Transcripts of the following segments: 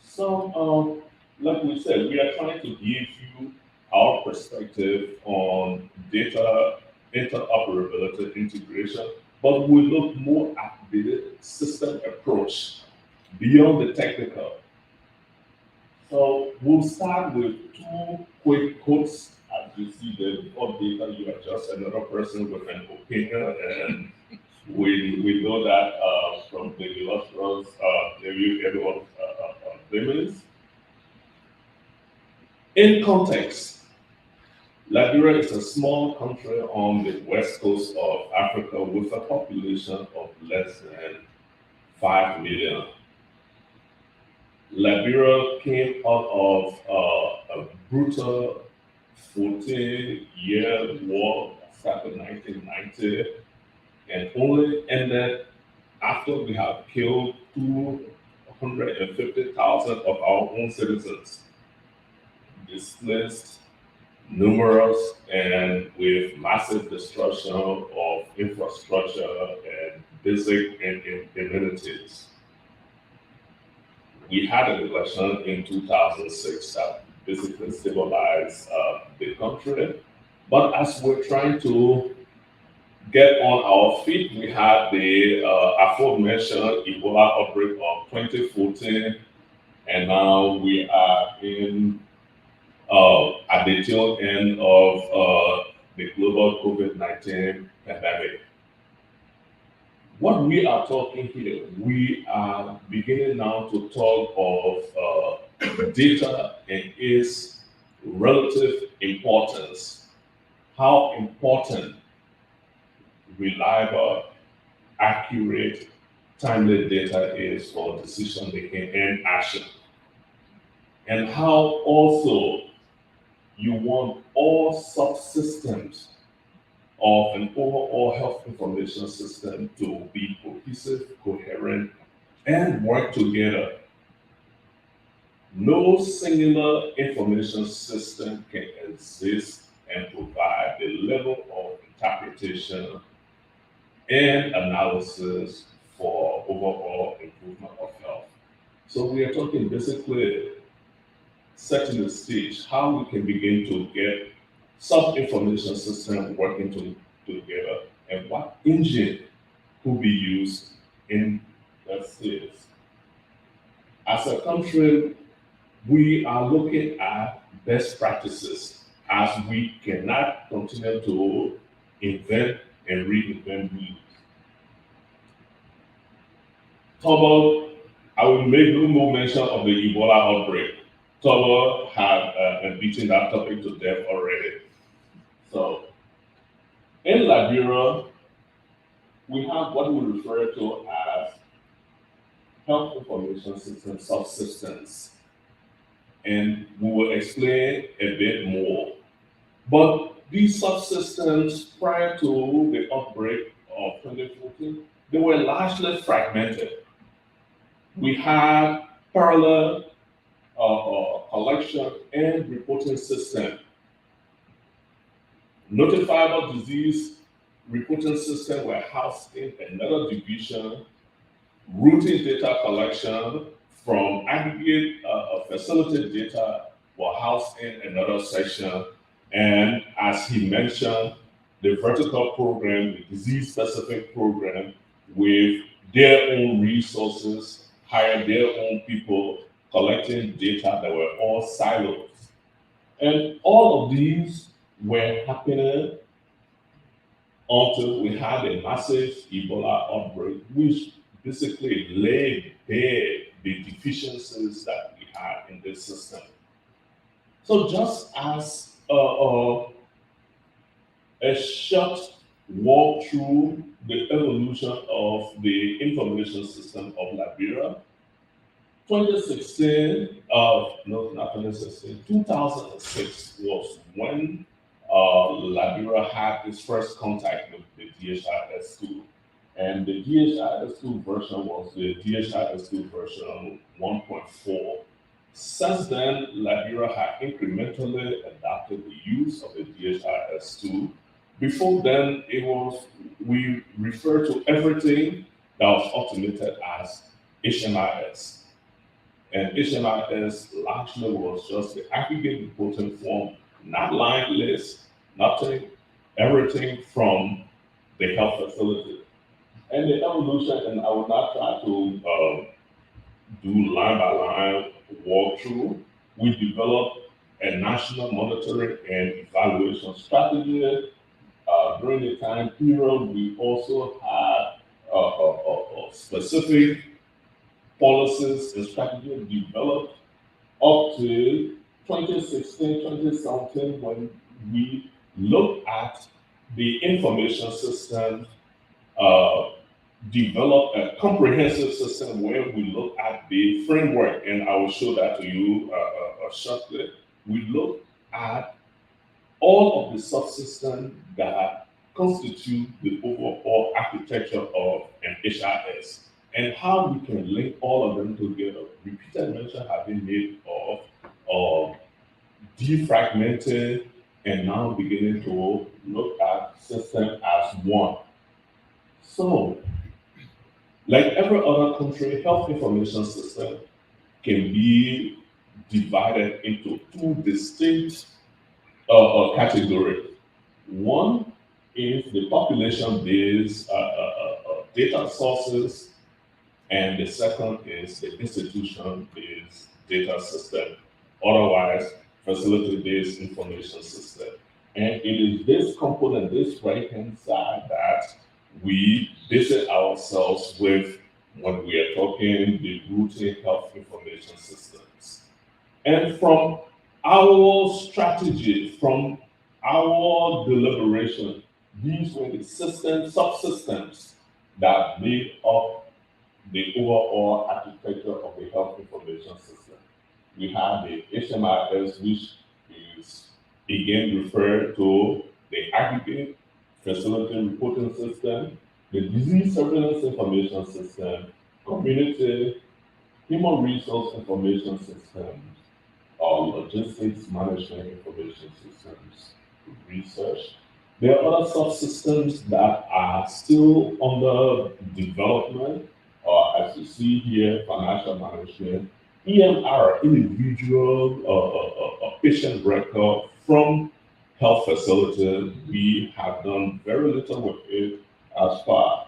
So, like we said, we are trying to give you our perspective on data interoperability integration, but we look more at the system approach beyond the technical. So we'll start with two quick quotes. As you see, the before data, you are just another person with an opinion, and we know that from the illustrious David Edward Clemens. In context, Liberia is a small country on the west coast of Africa with a population of less than 5 million. Liberia came out of a brutal 14-year war that started in 1990 and only ended after we have killed 250,000 of our own citizens, displaced numerous and with massive destruction of infrastructure and basic amenities. We had an election in 2006 that basically stabilized the country. But as we're trying to get on our feet, we had the aforementioned Ebola outbreak of 2014, and now we are in at the tail end of the global COVID-19 pandemic. What we are talking here, we are beginning now to talk of data and its relative importance. How important, reliable, accurate, timely data is for decision making and action. And how also you want all subsystems of an overall health information system to be cohesive, coherent, and work together. No singular information system can exist and provide the level of interpretation and analysis for overall improvement of health. So we are talking basically setting the stage, how we can begin to get sub-information system working together and what engine could be used in that stage. As a country, we are looking at best practices as we cannot continue to invent and reinvent wheels. Togo, I will make no more mention of the Ebola outbreak. Togo have beaten that topic to death already. So in Liberia, we have what we refer to as health information system subsystems, and we will explain a bit more. But these subsystems, prior to the outbreak of 2014, they were largely fragmented. We had parallel collection and reporting system. Notifiable disease reporting system were housed in another division. Routine data collection from aggregate facility data were housed in another section. And as he mentioned, the vertical program, the disease specific program, with their own resources, hired their own people collecting data that were all silos. And all of these were happening until we had a massive Ebola outbreak, which basically laid bare the deficiencies that we had in this system. So just as a short walk through the evolution of the information system of Liberia, 2016, no, not 2016, 2006 was when Liberia had its first contact with the DHIS2. And the DHIS2 version was the DHIS2 version 1.4. Since then, Liberia had incrementally adapted the use of the DHIS2. Before then, it was we refer to everything that was automated as HMIS. And HMIS largely was just the aggregate reporting form, not line lists, nothing, everything from the health facility. And the evolution, and I will not try to do line by line walkthrough. We developed a national monitoring and evaluation strategy. During the time period, we also had specific policies and strategies developed up to 2016, 2017, when we looked at the information system, uh, developed a comprehensive system where we look at the framework, and I will show that to you shortly. We look at all of the subsystems that constitute the overall architecture of an HIS and how we can link all of them together. Repeated mention have been made of defragmenting and now beginning to look at system as one. So, like every other country, health information system can be divided into two distinct categories. One is the population-based data sources, and the second is the institution-based data system, otherwise facility-based information system. And it is this component, this right-hand side, that we visit ourselves with when we are talking the routine health information systems. And from our strategy, from our deliberation, these were the subsystems that made up the overall architecture of the health information system. We have the HMIS, which is again referred to the aggregate facility reporting system, the disease surveillance information system, community human resource information systems, logistics management information systems, research. There are other subsystems that are still under development, as you see here, financial management, EMR, individual patient record from health facilities. We have done very little with it as far.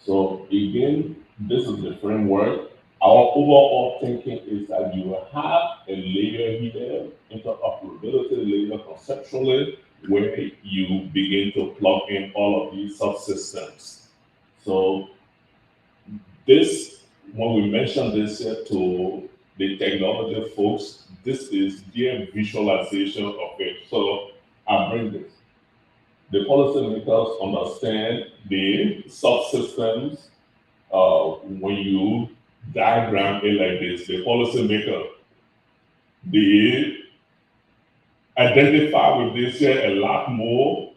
So again, this is the framework. Our overall thinking is that you have a layer here, interoperability layer conceptually, where you begin to plug in all of these subsystems. So this, when we mention this here to the technology folks, this is their visualization of it. So I bring this. The policymakers understand the subsystems. When you diagram it like this, the policymaker, they identify with this here a lot more.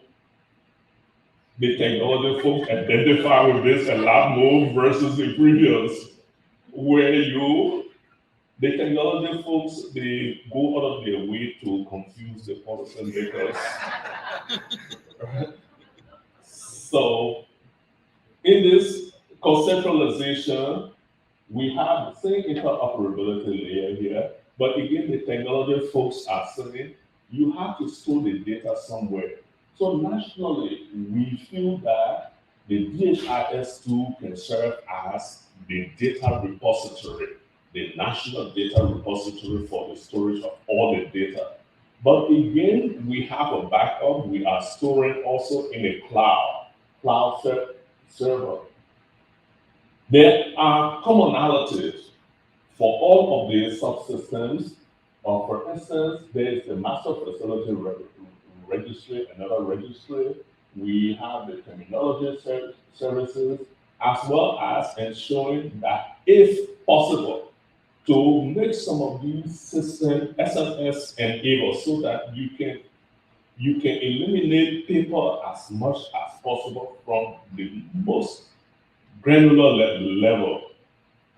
The technology folks identify with this a lot more versus the previous, where the technology folks, they go out of their way to confuse the policymakers. So in this conceptualization, we have the same interoperability layer here, but again, the technology folks are saying you have to store the data somewhere. So nationally, we feel that the DHIS tool can serve as the data repository, the national data repository for the storage of all the data. But again, we have a backup. We are storing also in a server. There are commonalities for all of these subsystems. For instance, there is the master facility registry, another registry. We have the terminology services, as well as ensuring that if possible, to make some of these systems SMS enabled so that you can eliminate paper as much as possible from the most granular level.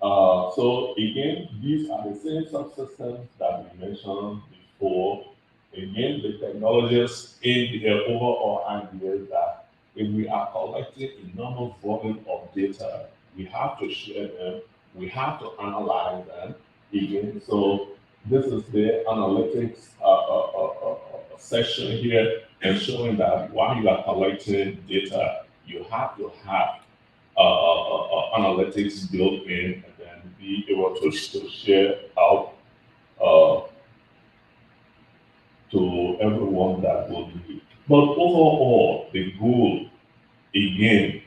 So again, these are the same subsystems that we mentioned before. Again, the technologists in their overall idea that if we are collecting enormous volume of data, we have to share them We have to analyze them again. So this is the analytics section here, and showing that while you are collecting data, you have to have analytics built in, and then be able to share out uh, to everyone that will need. But overall, again,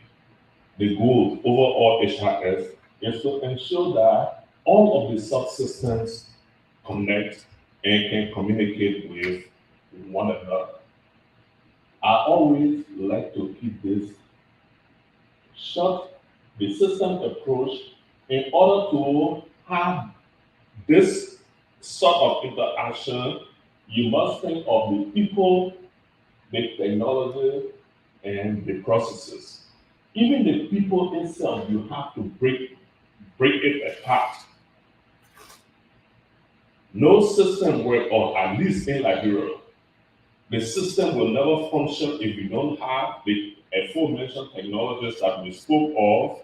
the goal overall HRS is to ensure that all of the subsystems connect and can communicate with one another. I always like to keep this short, the system approach, in order to have this sort of interaction. You must think of the people, the technology, and the processes. Even the people itself, you have to break it apart. No system work, or at least in Liberia, the system will never function if you don't have the aforementioned technologies that we spoke of.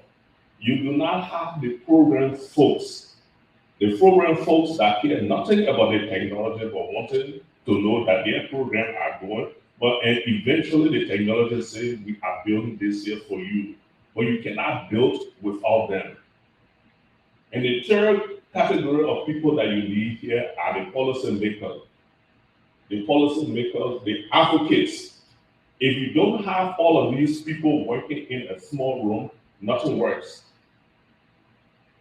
You do not have the program folks, the program folks that care nothing about the technology but wanting to know that their program are going. But and eventually the technology says we are building this here for you, but you cannot build without them. And the third category of people that you need here are the policy makers, the advocates. If you don't have all of these people working in a small room, nothing works.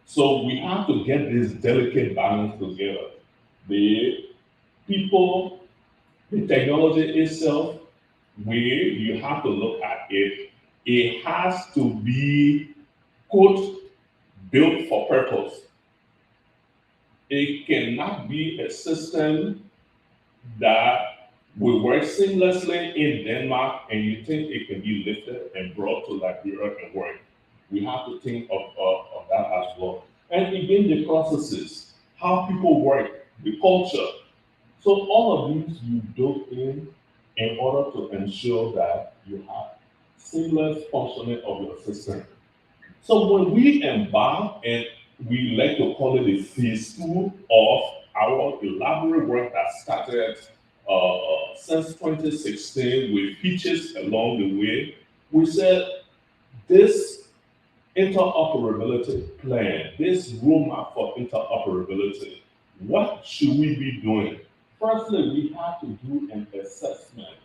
So we have to get this delicate balance together. The people, the technology itself, where you have to look at it, it has to be, quote, built for purpose. It cannot be a system that will work seamlessly in Denmark and you think it can be lifted and brought to Liberia and work. We have to think of that as well. And again, the processes, how people work, the culture. So all of these you built in order to ensure that you have seamless functioning of your system. So when we embark, and we like to call it the phase two of our elaborate work that started since 2016 with pitches along the way, we said this interoperability plan, this roadmap for interoperability, what should we be doing? Firstly, we have to do an assessment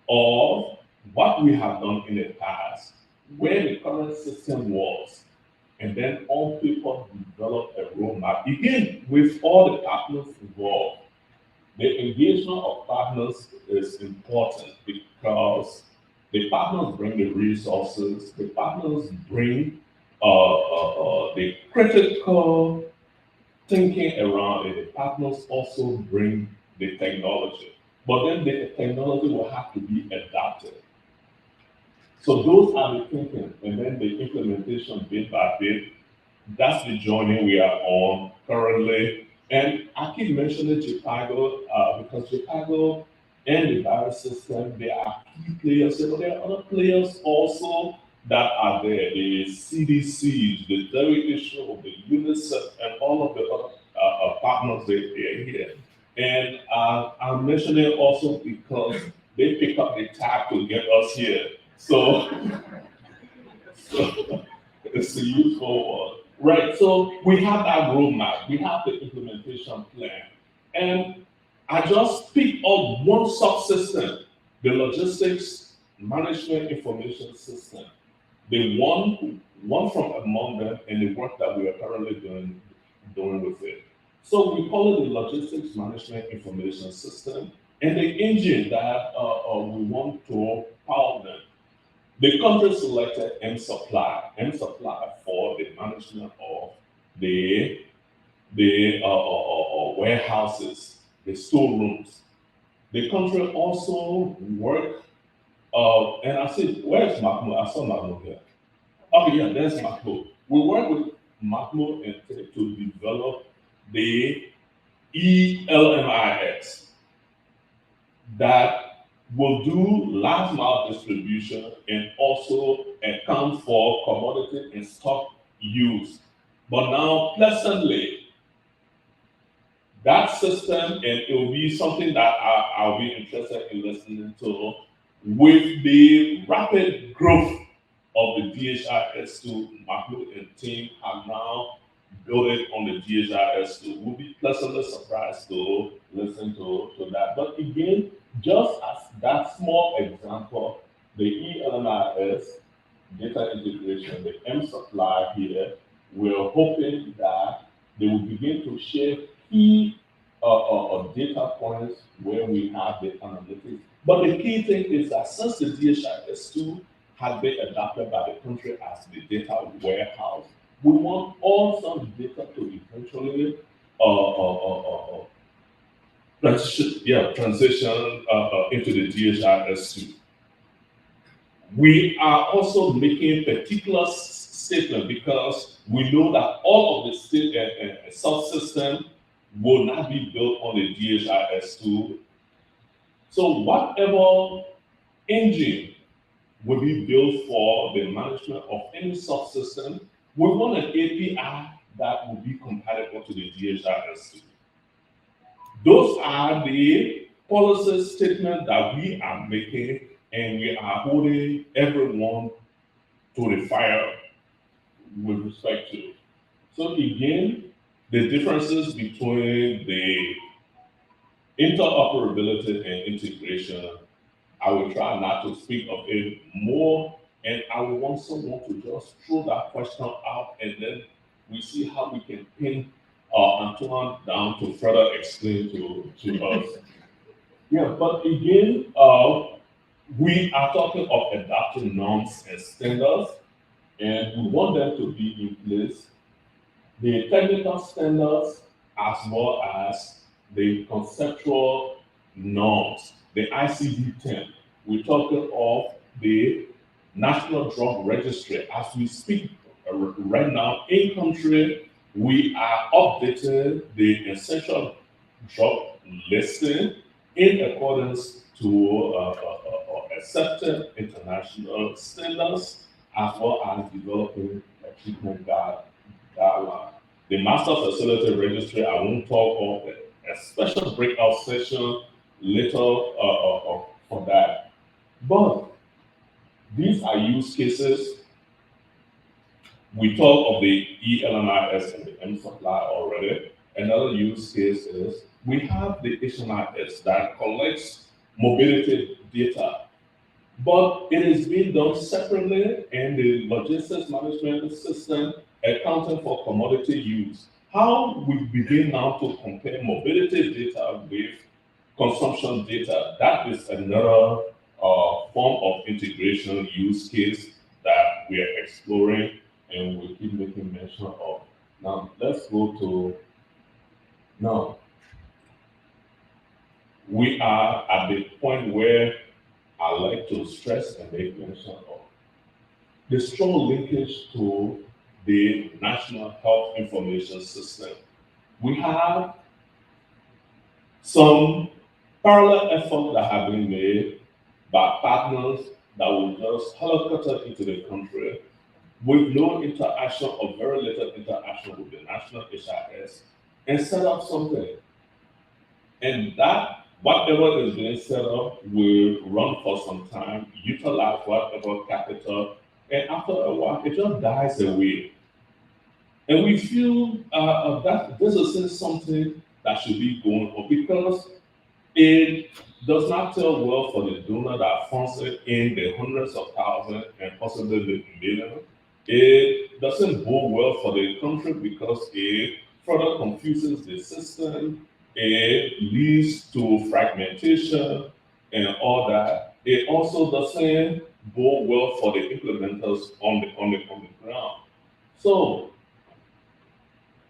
of what we have done in the past, where the current system was, and then on paper develop a roadmap. Again, with all the partners involved. The engagement of partners is important because the partners bring the resources, the partners bring the critical thinking around it, the partners also bring the technology. But then the technology will have to be adapted. So those are the thinking, and then the implementation bit by bit. That's the journey we are on currently. And I keep mentioning Chicago because Chicago and the virus system, they are key players. But there are other players also that are there. The CDC, the WHO, the UNICEF, and all of the other partners they are here. And I'm mentioning it also because they pick up the tab to get us here. So, so it's a useful one. Right. So we have that roadmap, we have the implementation plan. And I just picked up one subsystem, the logistics management information system. The one from among them and the work that we are currently doing with it. So we call it the logistics management information system and the engine that we want to power them. The country selected M supply for the management of the warehouses, the storerooms. The country also work, and I said, where's Mahmoud? I saw Mahmoud here. Okay, yeah, there's Mahmoud. We work with Mahmoud and to develop the ELMIX that will do last mile distribution and also account for commodity and stock use. But now, pleasantly, that system, and it will be something that I'll be interested in listening to, with the rapid growth of the DHIS2, Mahmoud and team have now built it on the DHIS2. We'll be pleasantly surprised to listen to that. But again, just as that small example, the ELMIS data integration, the M supply here, we're hoping that they will begin to share key data points where we have the analytics. But the key thing is that since the DHIS2 has been adopted by the country as the data warehouse, we want all such data to eventually transition into the DHIS2. We are also making particular statement because we know that all of the state subsystem will not be built on the DHIS2. So whatever engine will be built for the management of any subsystem, we want an API that will be compatible to the DHIS2. Those are the policy statements that we are making, and we are holding everyone to the fire with respect to. So again, the differences between the interoperability and integration, I will try not to speak of it more, and I will want someone to just throw that question out, and then we see how we can pin Antoine down to further explain to us. Yeah, but again, we are talking of adopting norms and standards, and we want them to be in place. The technical standards as well as the conceptual norms, the ICD-10. We're talking of the National Drug Registry. As we speak right now in country, we are updating the essential drug listing in accordance to accepted international standards, as well as developing a treatment guideline. The master facility registry, I won't talk of a special breakout session later for that. But these are use cases. We talk of the ELMIS and the M supply already. Another use case is we have the HMIS that collects mobility data, but it is being done separately in the logistics management system accounting for commodity use. How we begin now to compare mobility data with consumption data, that is another form of integration use case that we are exploring and we keep making mention of. Now, let's go to now. We are at the point where I like to stress and make mention of the strong linkage to the National Health Information System. We have some parallel efforts that have been made by partners that will just helicopter into the country with no interaction or very little interaction with the national HIS and set up something. And that whatever is being set up will run for some time, utilize whatever capital, and after a while it just dies away. And we feel that this isn't something that should be going on because it does not tell well for the donor that funds it in the hundreds of thousands and possibly the millions. It doesn't bode well for the country because it further confuses the system. It leads to fragmentation and all that. It also doesn't bode well for the implementers on the ground. So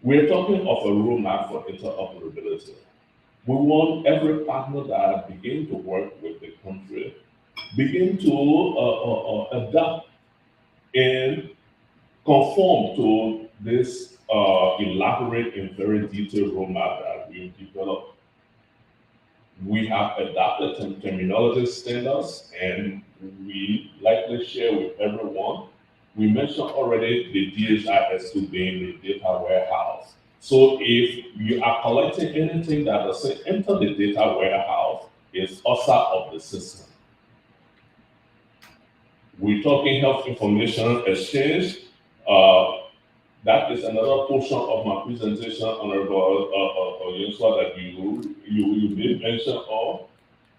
we're talking of a roadmap for interoperability. We want every partner that begin to work with the country begin to adapt and conform to this elaborate and very detailed roadmap that we've developed. We have adapted terminology standards and we likely share with everyone. We mentioned already the DHIS2 being the data warehouse. So if you are collecting anything that doesn't enter the data warehouse, it's also of the system. We're talking health information exchange. Uh, that is another portion of my presentation, Honorable Yensua, that you made mention of.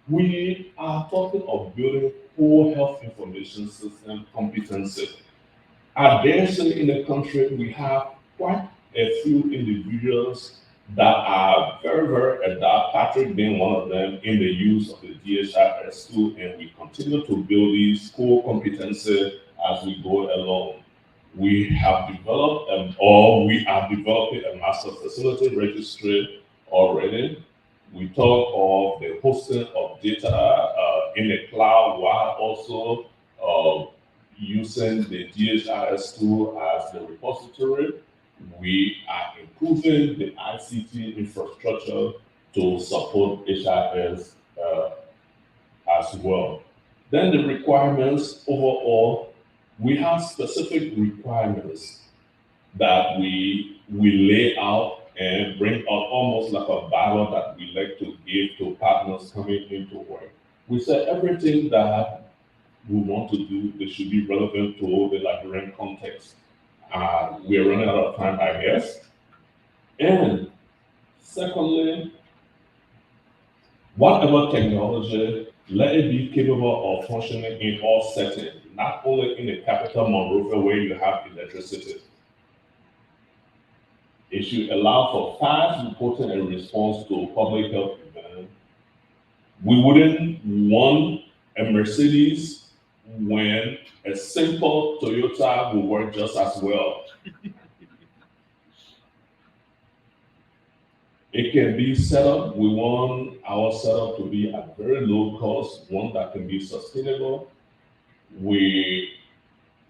We are talking of building whole health information system competency. I dare say in the country we have quite a few individuals that are very, very adept, Patrick being one of them, in the use of the DHIS2, and we continue to build these core competency as we go along. We have developed, or we are developing a master facility registry already. We talk of the hosting of data in the cloud while also using the DHIS2 as the repository. We are improving the ICT infrastructure to support HIS as well. Then the requirements overall, we have specific requirements that we lay out and bring out almost like a ballot that we like to give to partners coming into work. We say everything that we want to do, they should be relevant to the Liberian context. We're running out of time, I guess. And secondly, whatever technology, let it be capable of functioning in all settings, not only in the capital Monrovia where you have electricity. It should allow for fast reporting and response to public health events. We wouldn't want a Mercedes when a simple Toyota will work just as well. It can be set up. We want our setup to be at very low cost, one that can be sustainable. We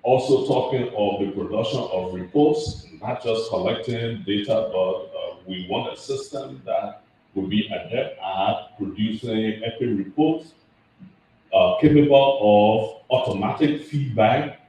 also talking of the production of reports, not just collecting data, but we want a system that will be adept at producing epic reports, capable of automatic feedback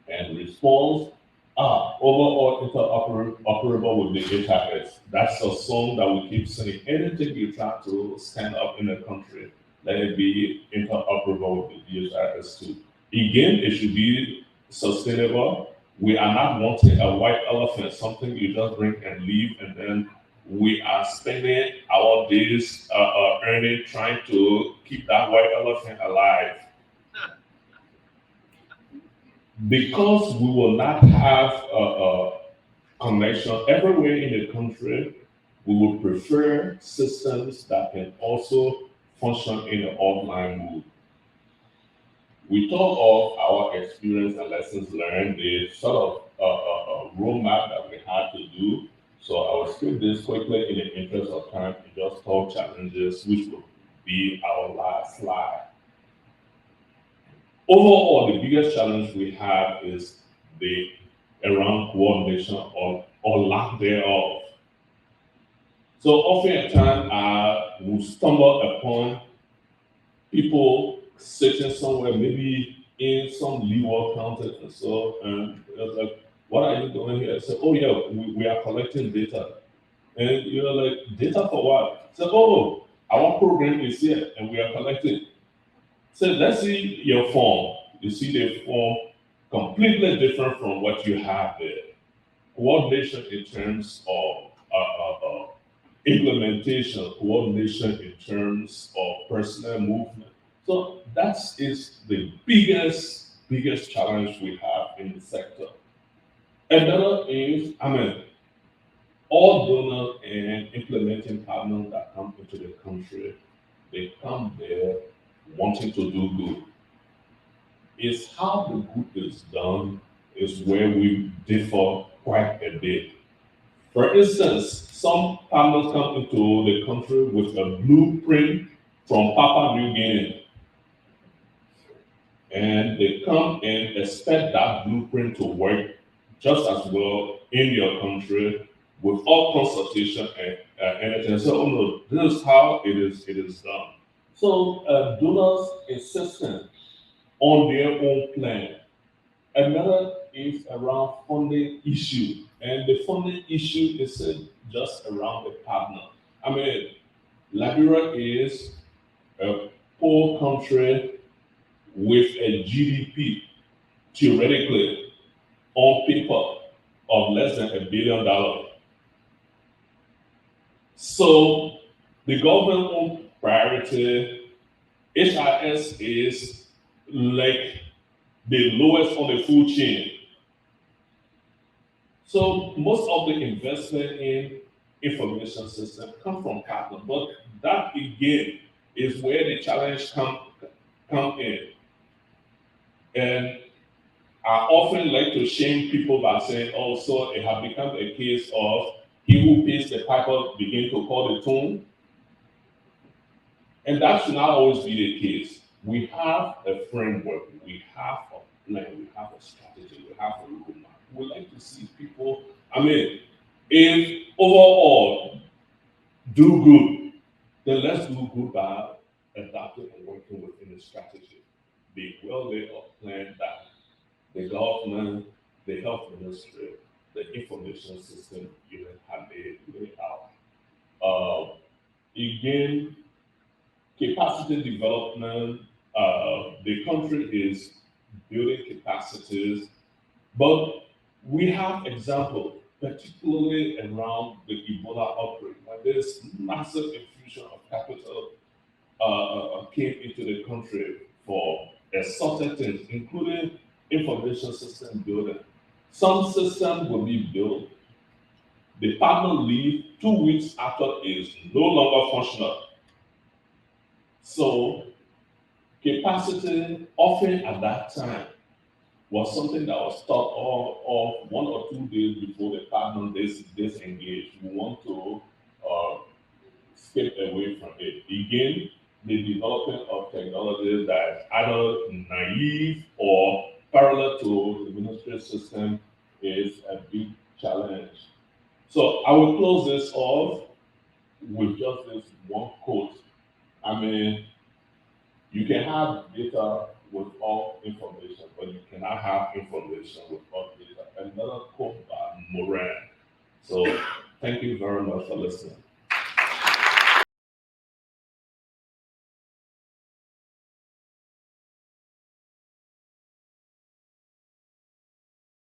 and response, overall interoperable with the HIS. That's a song that we keep saying. Anything you try to stand up in the country, let it be interoperable with the DHIS too. Again, it should be sustainable. We are not wanting a white elephant, something you just bring and leave, and then we are spending our days earning trying to keep that white elephant alive. Because we will not have a connection everywhere in the country, we would prefer systems that can also function in an offline mode. We talk of our experience and lessons learned, the sort of roadmap that we had to do. So I will skip this quickly in the interest of time and just talk challenges, which will be our last slide. Overall, the biggest challenge we have is the around coordination or lack thereof. So often at times we stumble upon people sitting somewhere, maybe in some leeward counter and so, and it's like, what are you doing here? I said, oh yeah, we are collecting data. And you're like, data for what? So, oh, our program is here and we are collecting. So let's see your form. You see the form completely different from what you have there. Coordination in terms of implementation, coordination in terms of personnel movement. So that is the biggest challenge we have in the sector. Another is, all donors and implementing partners that come into the country, they come there wanting to do good. It's how the good is done is where we differ quite a bit. For instance, some farmers come into the country with a blueprint from Papua New Guinea, and they come and expect that blueprint to work just as well in your country without consultation and anything. So, oh no, this is how it is done. So, donors insisting on their own plan. Another is around funding issue, and the funding issue isn't just around the partner. I mean, Liberia is a poor country with a GDP theoretically on paper of less than $1 billion. So the government priority HIS is like the lowest on the food chain. So most of the investment in information system come from capital, but that again is where the challenge come in. And I often like to shame people by saying also it has become a case of he who pays the piper begin to call the tune. And that should not always be the case. We have a framework, we have a plan, we have a strategy, we have a roadmap. We like to see people, I mean, if overall do good, then let's do good by adapting and working within the strategy. The well laid out plan that the government, the health ministry, the information system unit have laid out. Again, capacity development, the country is building capacities, but we have examples, particularly around the Ebola outbreak, when this massive infusion of capital came into the country for a certain things, including information system building. Some system will be built, the partner leave 2 weeks after is no longer functional. So capacity often at that time was something that was thought of 1 or 2 days before the partner disengaged. We want to uh, skip away from it. Again, the development of technology that is either naive or parallel to the ministry system is a big challenge. So I will close this off with just this one quote. I mean, you can have data with all information, but you cannot have information with all data. Another quote by Moran. So thank you very much for listening.